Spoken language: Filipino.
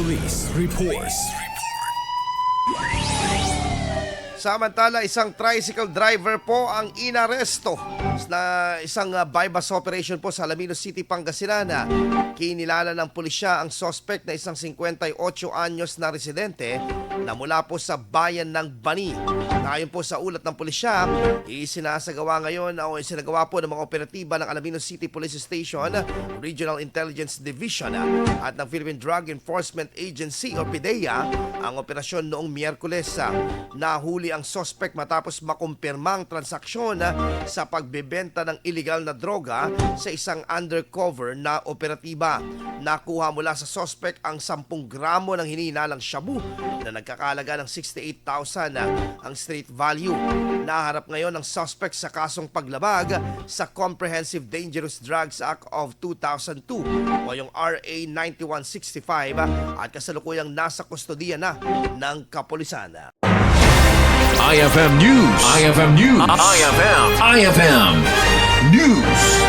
Police Report. Samantala, isang tricycle driver po ang inaresto na isang bypass operation po sa Alaminos City, Pangasinan. Kinilala ng pulisya ang suspect na isang 58 anyos na residente na mula po sa bayan ng Bani. Ayon po sa ulat ng pulisya, isinagawa po ng mga operatiba ng Alaminos City Police Station, Regional Intelligence Division at ng Philippine Drug Enforcement Agency o PDEA ang operasyon noong Miyerkules. Nahuli ang suspect matapos makumpirma ang transaksyon sa pagbebenta ng illegal na droga sa isang undercover na operatiba. Nakuha mula sa suspect ang 10 gramo ng hinihinalang shabu na nagkakalaga ng 68,000 ang street value. Naharap ngayon ang suspect sa kasong paglabag sa Comprehensive Dangerous Drugs Act of 2002 o yung RA 9165 at kasalukuyang nasa kustodiya na ng kapulisan. IFM News. IFM News. IFM News.